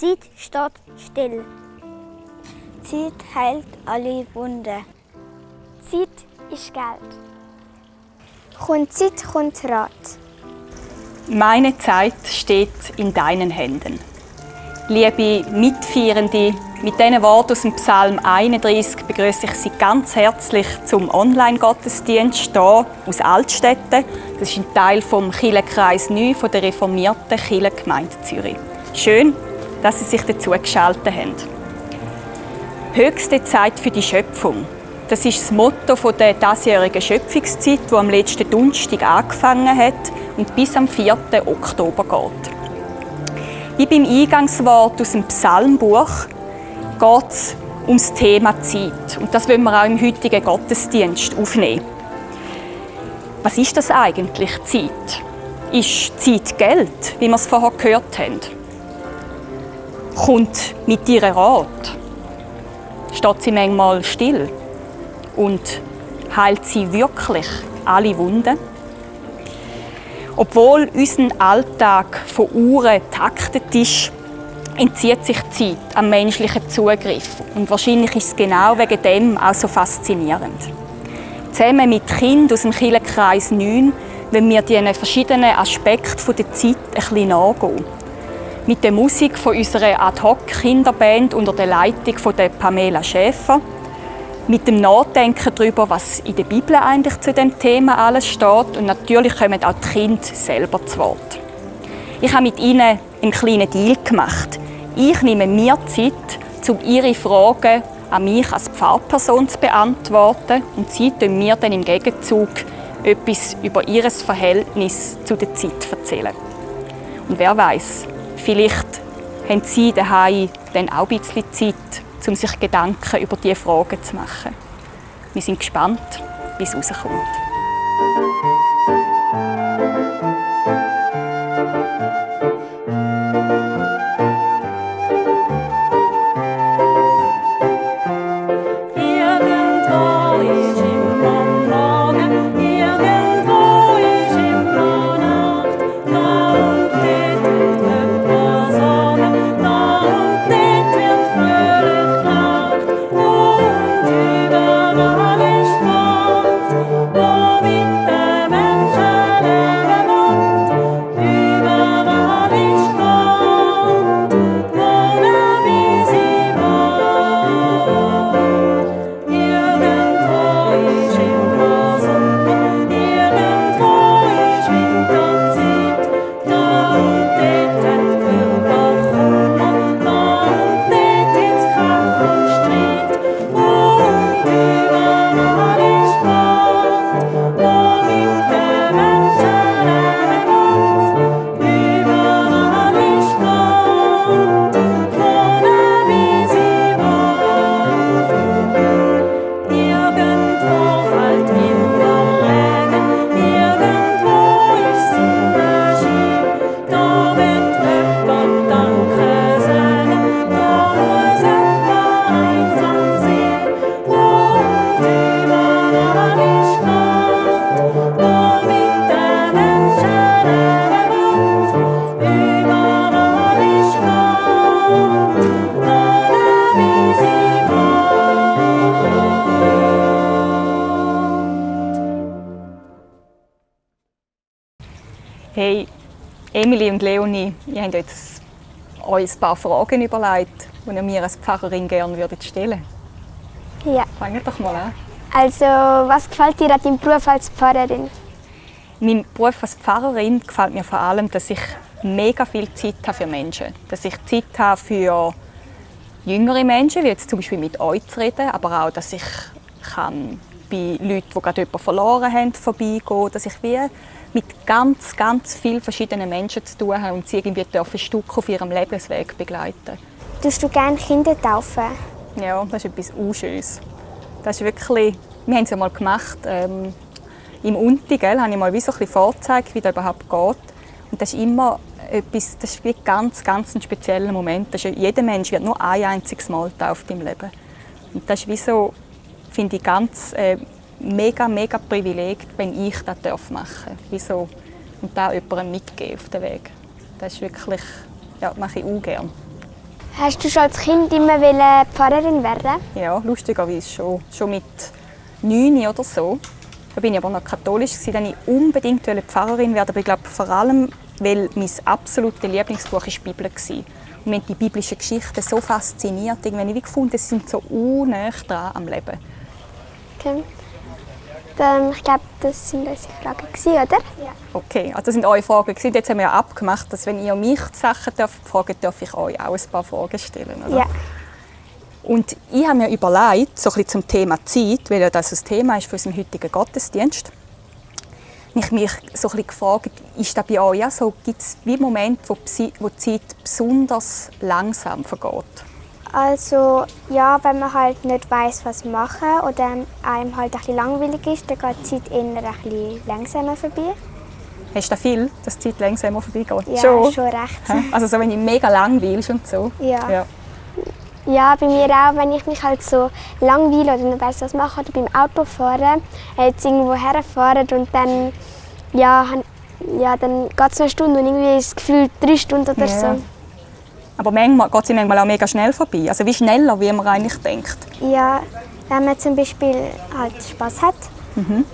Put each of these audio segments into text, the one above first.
Zeit steht still. Zeit heilt alle Wunden. Zeit ist Geld. Kommt Zeit, kommt Rat. Meine Zeit steht in deinen Händen. Liebe Mitfeierende, mit diesen Worten aus dem Psalm 31 begrüße ich Sie ganz herzlich zum Online-Gottesdienst hier aus Altstetten. Das ist ein Teil vom Kirchenkreis 9 von der reformierten Kirchengemeinde Zürich. Schön, dass Sie sich dazu geschaltet haben. Höchste Zeit für die Schöpfung. Das ist das Motto der diesjährigen Schöpfungszeit, die am letzten Donnerstag angefangen hat und bis am 4. Oktober geht. Wie beim Eingangswort aus dem Psalmbuch geht es um das Thema Zeit. Und das wollen wir auch im heutigen Gottesdienst aufnehmen. Was ist das eigentlich, Zeit? Ist Zeit Geld, wie wir es vorher gehört haben? Kommt mit ihr Rat? Steht sie manchmal still? Und heilt sie wirklich alle Wunden? Obwohl unser Alltag von Uhren taktet ist, entzieht sich die Zeit am menschlichen Zugriff. Und wahrscheinlich ist es genau wegen dem auch so faszinierend. Zusammen mit Kindern aus dem Kirchenkreis 9 wollen wir diesen verschiedenen Aspekten der Zeit ein bisschen nachgehen. Mit der Musik von unserer Ad-Hoc-Kinderband unter der Leitung von der Pamela Schäfer, mit dem Nachdenken darüber, was in der Bibel eigentlich zu dem Thema alles steht, und natürlich kommen auch die Kinder selber zu Wort. Ich habe mit ihnen einen kleinen Deal gemacht. Ich nehme mir Zeit, um ihre Fragen an mich als Pfarrperson zu beantworten, und sie erzählen mir dann im Gegenzug etwas über ihr Verhältnis zu der Zeit erzählen. Und wer weiß, vielleicht haben sie daheim dann auch ein bisschen Zeit, um sich Gedanken über diese Fragen zu machen. Wir sind gespannt, wie es rauskommt. Hey, Emily und Leonie, ihr habt jetzt euch ein paar Fragen überlegt, die ihr mir als Pfarrerin gerne stellen würdet. Ja. Fangt doch mal an. Also, was gefällt dir an deinem Beruf als Pfarrerin? Mein Beruf als Pfarrerin gefällt mir vor allem, dass ich mega viel Zeit habe für Menschen. Dass ich Zeit habe für jüngere Menschen, wie jetzt zum Beispiel mit euch zu reden, aber auch, dass ich kann bei Leuten, die gerade jemanden verloren haben, vorbeigehen, dass ich wie mit ganz, ganz vielen verschiedenen Menschen zu tun habe und sie irgendwie ein Stück auf ihrem Lebensweg begleiten. Tust du gerne Kinder taufen? Ja, das ist etwas Unschönes. Das ist wirklich, wir haben es ja mal gemacht, im Unti, habe ich mal wie so ein bisschen vorgezeigt, wie das überhaupt geht. Und das ist immer etwas, das ist wie ganz, ganz ein spezieller Moment. Das ist, jeder Mensch wird nur ein einziges Mal getauft im Leben. Und das ist wie so, finde ich, ganz mega, mega Privileg, wenn ich das machen darf. Wieso? Und da jemandem mitgeben auf den Weg. Das ist wirklich, ja, mache ich ungern. Hast du schon als Kind immer Pfarrerin werden? Ja, lustigerweise schon. Schon mit 9 oder so. Da bin ich aber noch katholisch, dann ich unbedingt Pfarrerin werden. Aber ich glaube vor allem, weil mein absolutes Lieblingsbuch die Bibel war. Und mich die biblischen Geschichten so fasziniert. Wenn ich gefunden, sie sind so unnah dran am Leben. Okay. Ich glaube, das waren unsere Fragen, oder? Ja. Okay, also das sind eure Fragen. Jetzt haben wir ja abgemacht, dass wenn ihr mich Sachen fragen darf ich euch auch ein paar Fragen stellen. Oder? Ja. Und ich habe mir überlegt, so ein bisschen zum Thema Zeit, weil ja das ein Thema ist für unseren heutigen Gottesdienst, ich mich so ein bisschen gefragt, ist das bei euch ja so, gibt es wie Momente, wo die Zeit besonders langsam vergeht? Also ja, wenn man halt nicht weiss, was machen oder einem halt ein bisschen langweilig ist, dann geht die Zeit eher ein bisschen langsamer vorbei. Hast du da viel, dass die Zeit langsamer vorbeigeht? Ja, schon recht. Also so, wenn ich mega langweilst und so? Ja. Ja, bei mir auch, wenn ich mich halt so langweile oder nicht weiss, was machen oder beim Autofahren, jetzt irgendwo herfahren und dann, dann geht es eine Stunde und irgendwie ist das Gefühl 3 Stunden oder so. Aber manchmal geht sie manchmal auch mega schnell vorbei. Also wie schneller, wie man eigentlich denkt. Ja, wenn man zum Beispiel halt Spass hat. Mhm.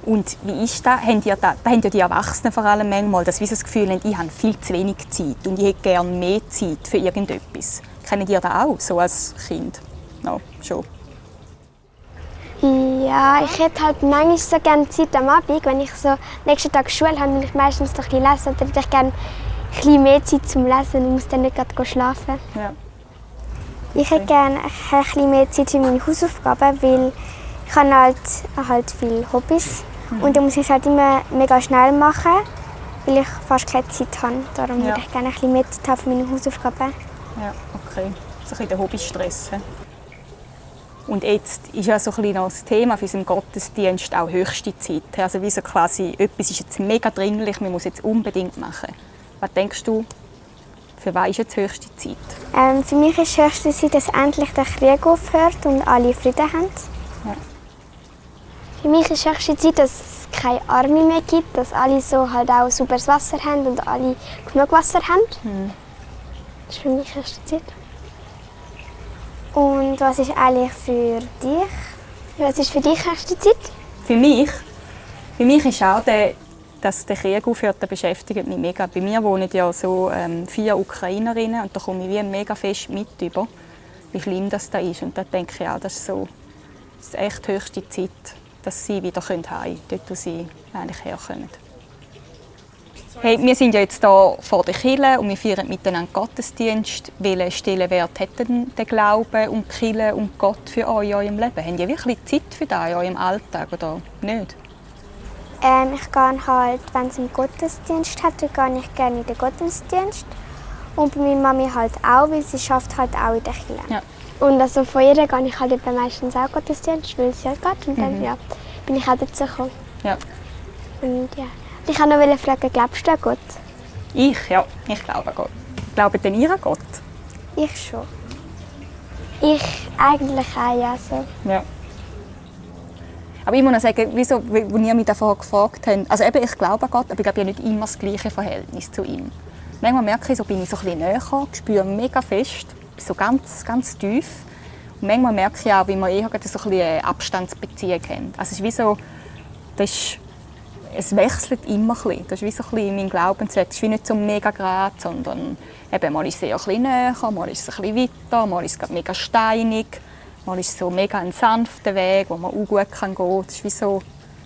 Und wie ist das? Haben ja die Erwachsenen vor allem manchmal, dass sie das Gefühl haben, ich habe viel zu wenig Zeit und ich hätte gerne mehr Zeit für irgendetwas. Kennen ihr das auch, so als Kind? No, schon. Ja, ich hätte halt manchmal so gerne Zeit am Abend, wenn ich so nächsten Tag Schule habe und ich meistens noch ein bisschen lesen, dann hätte ich gerne ein bisschen mehr Zeit zum Lesen und muss dann nicht gerade schlafen. Ja. Ich hätte gerne ein bisschen mehr Zeit für meine Hausaufgaben, weil ich habe halt viele Hobbys und dann muss ich es halt immer mega schnell machen, weil ich fast keine Zeit habe. Darum würde ich gerne ein bisschen mehr Zeit haben für meine Hausaufgaben. Ja, okay. So ein bisschen der Hobbystress. Und jetzt ist ja so ein bisschen das Thema für unseren Gottesdienst auch höchste Zeit. Also wie so quasi, etwas ist jetzt mega dringlich, man muss jetzt unbedingt machen. Was denkst du, für was ist jetzt höchste Zeit? Für mich ist höchste Zeit, dass endlich der Krieg aufhört und alle Frieden haben. Ja. Für mich ist höchste Zeit, dass es keine Arme mehr gibt, dass alle so halt auch sauberes Wasser haben und alle genug Wasser haben. Das ist für mich höchste Zeit. Und was ist eigentlich für dich? Was ist für dich höchste Zeit? Für mich ist auch dass der Krieg aufhört, das beschäftigt mich mega. Bei mir wohnen ja so 4 Ukrainerinnen und da komme ich wie mega fest mit über, wie schlimm das da ist. Und da denke ich auch, das ist echt höchste Zeit, dass sie wieder heim können, dort wo sie eigentlich herkommen. Hey, wir sind ja jetzt hier vor der Kirche und wir feiern miteinander Gottesdienst. Welchen Stellenwert hat denn der Glaube und die Kirche und Gott für euch in eurem Leben? Habt ihr wirklich Zeit für das in eurem Alltag oder nicht? Ich gehe halt, wenn es einen Gottesdienst hat, dann gehe ich gerne in den Gottesdienst. Und bei meiner Mami halt auch, weil sie arbeitet halt auch in der Kirche. Ja. Und also von ihr gehe ich halt meistens auch Gottesdienst, weil sie halt geht. Und dann bin ich auch dazu gekommen. Ja. Und ja. Ich wollte noch fragen, glaubst du an Gott? Ich glaube an Gott. Glaubt denn ihr an Gott? Ich schon. Ich eigentlich auch, ja. So. Ja. Aber ich muss noch sagen, wieso, als ihr mich davor gefragt habt, also eben, ich glaube an Gott, aber ich glaube, ich habe nicht immer das gleiche Verhältnis zu ihm. Manchmal merke ich, so bin ich so ein bisschen näher, spüre mega fest, so ganz, ganz tief. Und manchmal merke ich auch, wie wir eher so ein bisschen eine Abstandsbeziehung haben. Also es ist wie so, es wechselt immer ein bisschen. Das ist wie so ein bisschen mein Glaubensweg. Es ist wie nicht so mega gerade, sondern eben, mal ist es eher ein bisschen näher, mal ist es ein bisschen weiter, mal ist es mega steinig. Mal ist es so mega ein sanfter Weg, wo man auch gut gehen kann. Das ist wie so,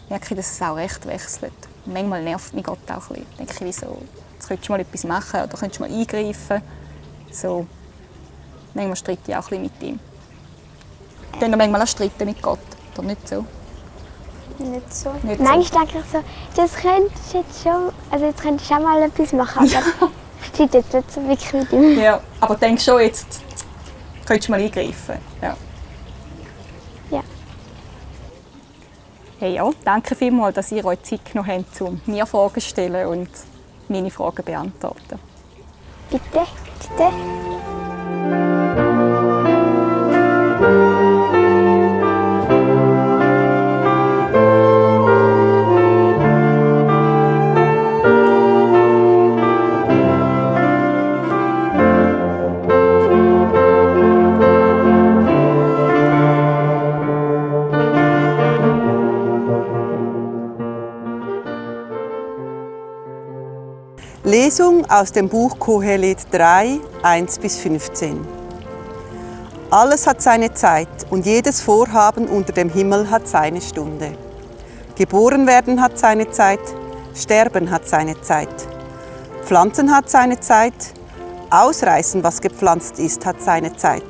merke ich, dass es auch recht wechselt. Und manchmal nervt mich Gott auch ein bisschen. Denke ich, wie so, jetzt könntest du mal etwas machen oder könntest du mal eingreifen. So, manchmal streite ich auch ein bisschen mit ihm. Dann manchmal auch streiten mit Gott, oder nicht so? Nicht so. Nicht manchmal denke ich so, das könntest du jetzt schon, also jetzt könntest du auch mal etwas machen, aber ich streite jetzt nicht so wirklich mit ihm. Ja, aber denkst schon, jetzt könntest du mal eingreifen. Ja. Ja. Hey, ja, danke vielmals, dass ihr euch Zeit genommen habt, um mir Fragen zu stellen und meine Fragen zu beantworten. Bitte, bitte. Lesung aus dem Buch Kohelet 3, 1-15. Alles hat seine Zeit und jedes Vorhaben unter dem Himmel hat seine Stunde. Geboren werden hat seine Zeit, sterben hat seine Zeit. Pflanzen hat seine Zeit, ausreißen, was gepflanzt ist, hat seine Zeit.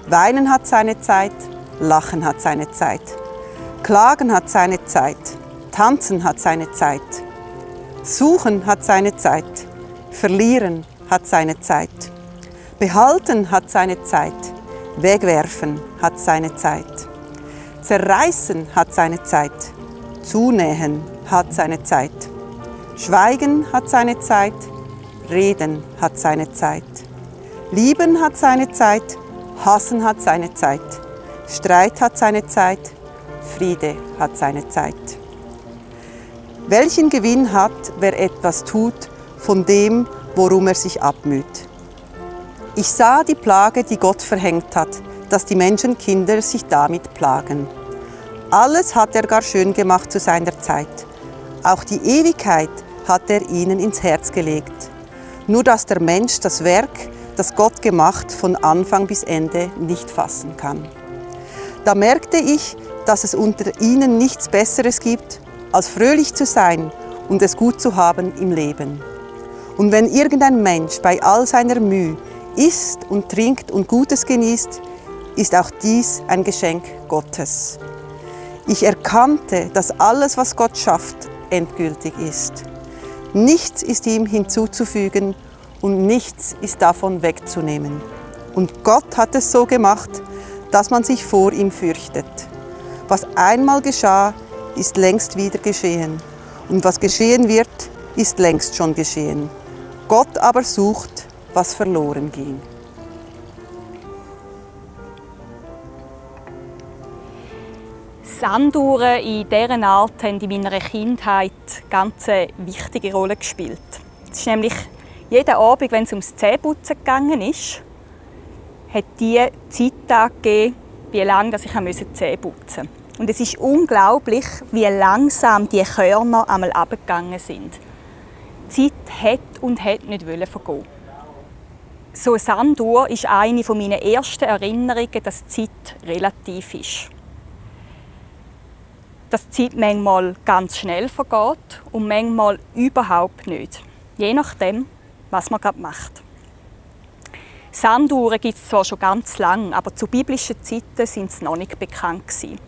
Weinen hat seine Zeit, lachen hat seine Zeit. Klagen hat seine Zeit, tanzen hat seine Zeit. Suchen hat seine Zeit, verlieren hat seine Zeit. Behalten hat seine Zeit, wegwerfen hat seine Zeit. Zerreißen hat seine Zeit, zunähen hat seine Zeit. Schweigen hat seine Zeit, reden hat seine Zeit. Lieben hat seine Zeit, hassen hat seine Zeit. Streit hat seine Zeit, Friede hat seine Zeit. Welchen Gewinn hat, wer etwas tut von dem, worum er sich abmüht? Ich sah die Plage, die Gott verhängt hat, dass die Menschenkinder sich damit plagen. Alles hat er gar schön gemacht zu seiner Zeit. Auch die Ewigkeit hat er ihnen ins Herz gelegt. Nur dass der Mensch das Werk, das Gott gemacht, von Anfang bis Ende nicht fassen kann. Da merkte ich, dass es unter ihnen nichts Besseres gibt, als fröhlich zu sein und es gut zu haben im Leben. Und wenn irgendein Mensch bei all seiner Mühe isst und trinkt und Gutes genießt, ist auch dies ein Geschenk Gottes. Ich erkannte, dass alles, was Gott schafft, endgültig ist. Nichts ist ihm hinzuzufügen und nichts ist davon wegzunehmen. Und Gott hat es so gemacht, dass man sich vor ihm fürchtet. Was einmal geschah, ist längst wieder geschehen. Und was geschehen wird, ist längst schon geschehen. Gott aber sucht, was verloren ging. Sanduhren in dieser Art haben in meiner Kindheit eine ganz wichtige Rolle gespielt. Es ist nämlich jeden Abend, wenn es ums Zähneputzen gegangen ist, hat die Zeit angegeben, wie lange ich die Zähne putzen musste. Und es ist unglaublich, wie langsam die Körner einmal runtergegangen sind. Die Zeit hat und hat nicht vergehen. So eine Sanduhr ist eine meiner ersten Erinnerungen, dass die Zeit relativ ist. Dass die Zeit manchmal ganz schnell vergeht und manchmal überhaupt nicht. Je nachdem, was man gerade macht. Sanduhren gibt es zwar schon ganz lange, aber zu biblischen Zeiten sind sie noch nicht bekannt gewesen.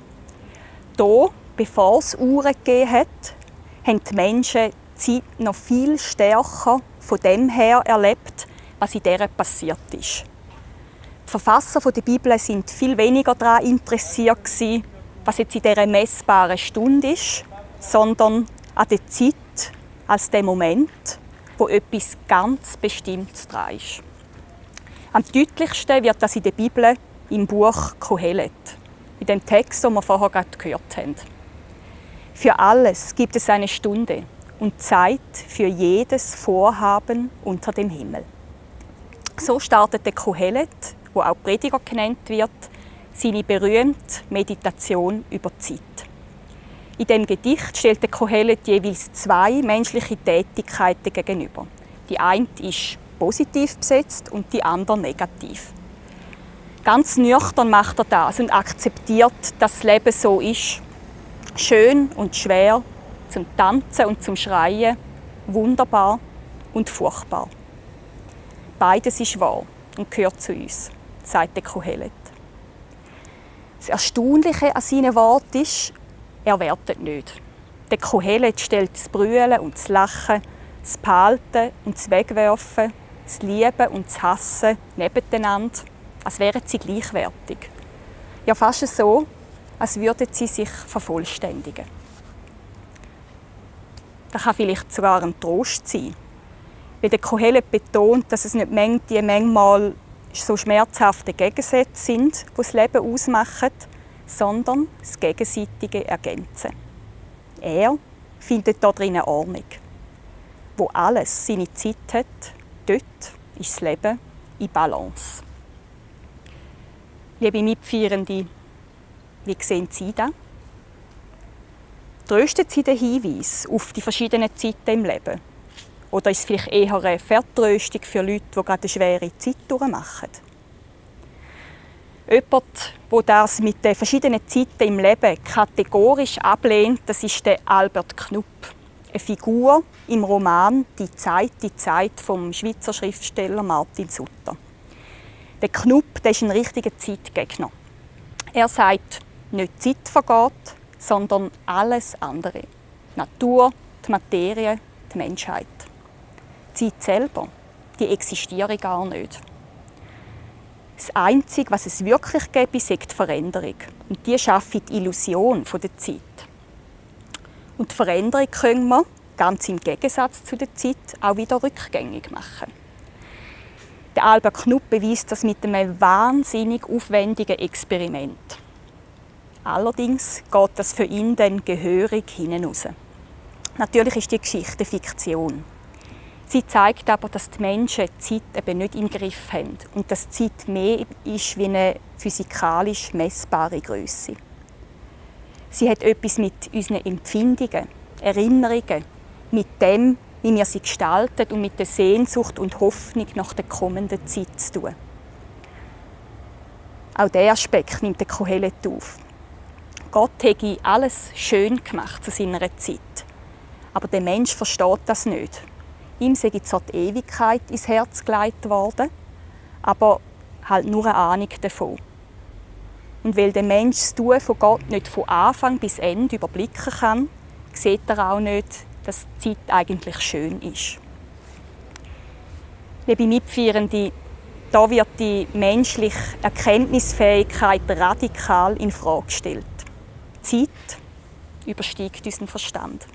Hier, bevor es Uhren gegeben hat, haben die Menschen die Zeit noch viel stärker von dem her erlebt, was in dieser passiert ist. Die Verfasser der Bibel waren viel weniger daran interessiert, was jetzt in dieser messbaren Stunde ist, sondern an der Zeit als dem Moment, wo etwas ganz Bestimmtes dran ist. Am deutlichsten wird das in der Bibel im Buch Kohelet, in dem Text, den wir vorher gerade gehört haben. Für alles gibt es eine Stunde und Zeit für jedes Vorhaben unter dem Himmel. So startet der Kohelet, wo auch Prediger genannt wird, seine berühmte Meditation über die Zeit. In dem Gedicht stellt der Kohelet jeweils zwei menschliche Tätigkeiten gegenüber. Die eine ist positiv besetzt und die andere negativ. Ganz nüchtern macht er das und akzeptiert, dass das Leben so ist. Schön und schwer, zum Tanzen und zum Schreien, wunderbar und furchtbar. Beides ist wahr und gehört zu uns, sagt der Kohelet. Das Erstaunliche an seinen Worten ist, er wertet nicht. Der Kohelet stellt das Brüllen und das Lachen, das Behalten und das Wegwerfen, das Lieben und das Hassen nebeneinander, als wären sie gleichwertig. Ja, fast so, als würden sie sich vervollständigen. Das kann vielleicht sogar ein Trost sein, weil der Kohelet betont, dass es nicht die manchmal so schmerzhafte Gegensätze sind, die das Leben ausmachen, sondern das gegenseitige Ergänzen. Er findet da drin eine Ordnung. Wo alles seine Zeit hat, dort ist das Leben in Balance. Liebe Mitfeierende, wie sehen Sie das? Tröstet Sie den Hinweis auf die verschiedenen Zeiten im Leben? Oder ist es vielleicht eher eine Vertröstung für Leute, die gerade eine schwere Zeit durchmachen? Jemand, der das mit den verschiedenen Zeiten im Leben kategorisch ablehnt, das ist der Albert Knupp. Eine Figur im Roman «Die Zeit» vom Schweizer Schriftsteller Martin Sutter. Der Knupp, der ist ein richtiger Zeitgegner. Er sagt, nicht die Zeit vergeht, sondern alles andere. Die Natur, die Materie, die Menschheit. Die Zeit selber, die existiert gar nicht. Das Einzige, was es wirklich gäbe, ist die Veränderung. Und die schafft die Illusion der Zeit. Und die Veränderung können wir, ganz im Gegensatz zu der Zeit, auch wieder rückgängig machen. Der Albert Knupp beweist das mit einem wahnsinnig aufwendigen Experiment. Allerdings geht das für ihn dann gehörig hinten raus. Natürlich ist die Geschichte Fiktion. Sie zeigt aber, dass die Menschen die Zeit eben nicht im Griff haben und dass die Zeit mehr ist wie eine physikalisch messbare Größe. Sie hat etwas mit unseren Empfindungen, Erinnerungen, mit dem, wie wir sie gestalten und mit der Sehnsucht und Hoffnung nach der kommenden Zeit zu tun. Auch diesen Aspekt nimmt der Kohelet auf. Gott hätte alles schön gemacht zu seiner Zeit. Aber der Mensch versteht das nicht. Ihm sei zwar die Ewigkeit ins Herz gelegt worden, aber halt nur eine Ahnung davon. Und weil der Mensch das Tun von Gott nicht von Anfang bis Ende überblicken kann, sieht er auch nicht, dass die Zeit eigentlich schön ist. Liebe Mitfeierende, da wird die menschliche Erkenntnisfähigkeit radikal in Frage gestellt. Die Zeit übersteigt unseren Verstand.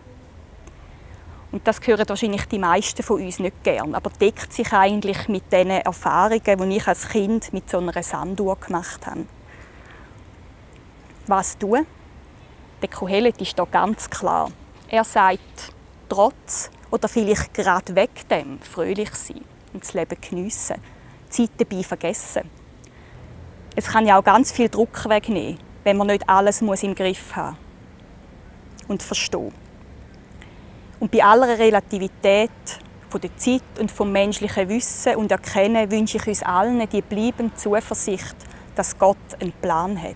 Und das hören wahrscheinlich die meisten von uns nicht gern, aber deckt sich eigentlich mit den Erfahrungen, die ich als Kind mit so einer Sanduhr gemacht habe. Was tun? Der Kohelet ist da ganz klar. Er sagt, trotz oder vielleicht gerade wegen dem fröhlich sein und das Leben geniessen, die Zeit dabei vergessen. Es kann ja auch ganz viel Druck wegnehmen, wenn man nicht alles im Griff haben und verstehen. Und bei aller Relativität von der Zeit und vom menschlichen Wissen und Erkennen wünsche ich uns allen die bleibende Zuversicht, dass Gott einen Plan hat.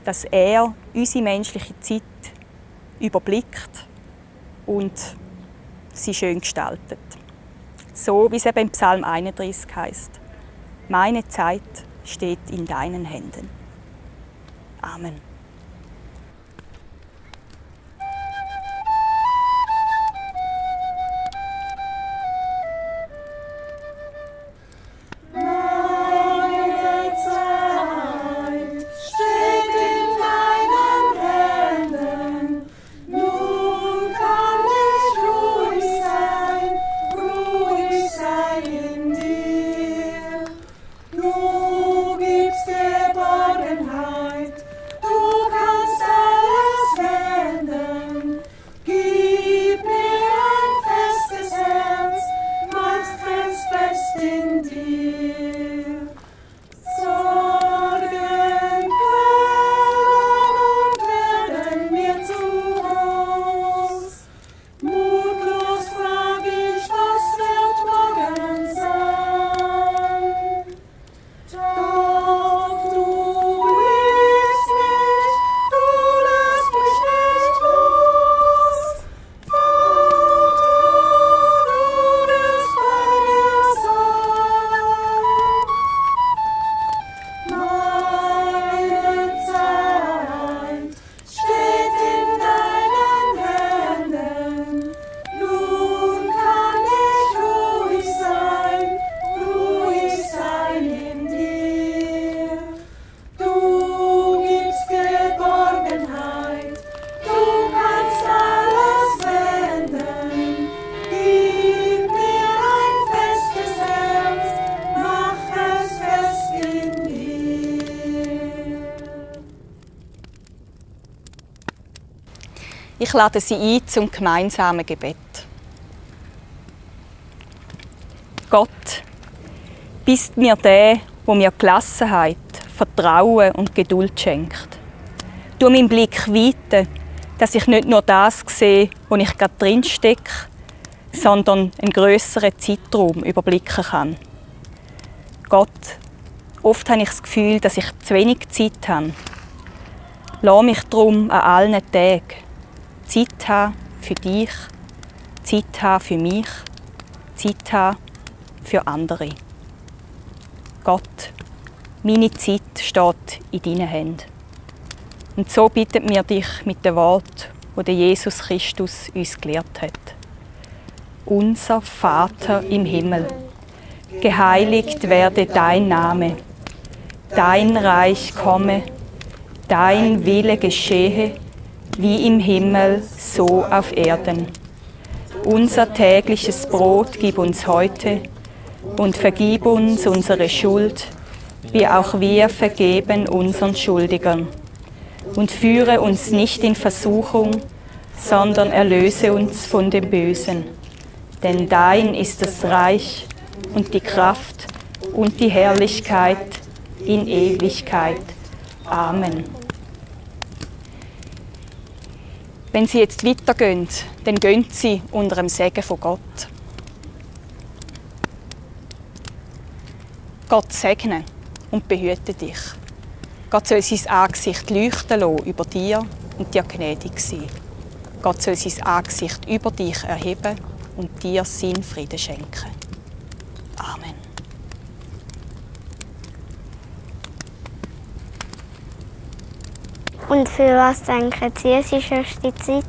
Dass er unsere menschliche Zeit überblickt und sie schön gestaltet. So wie es eben im Psalm 31 heißt: Meine Zeit steht in deinen Händen. Amen. Ich lade Sie ein zum gemeinsamen Gebet. Gott, bist mir der, wo mir Gelassenheit, Vertrauen und Geduld schenkt. Tu meinen Blick weiten, dass ich nicht nur das sehe, wo ich gerade drin stecke, sondern einen grösseren Zeitraum überblicken kann. Gott, oft habe ich das Gefühl, dass ich zu wenig Zeit habe. Lass mich darum an allen Tagen Zeit haben für dich, Zeit haben für mich, Zeit haben für andere. Gott, meine Zeit steht in deinen Händen. Und so bitten wir dich mit dem Wort, das Jesus Christus uns gelehrt hat. Unser Vater im Himmel, geheiligt werde dein Name, dein Reich komme, dein Wille geschehe, wie im Himmel, so auf Erden. Unser tägliches Brot gib uns heute und vergib uns unsere Schuld, wie auch wir vergeben unseren Schuldigern. Und führe uns nicht in Versuchung, sondern erlöse uns von dem Bösen. Denn dein ist das Reich und die Kraft und die Herrlichkeit in Ewigkeit. Amen. Wenn Sie jetzt weitergehen, dann gehen Sie unter dem Segen von Gott. Gott segne und behüte dich. Gott soll sein Angesicht leuchten lassen über dir und dir gnädig sein. Gott soll sein Angesicht über dich erheben und dir seinen Frieden schenken. Amen. Und für was denken Sie, es ist erste Zeit?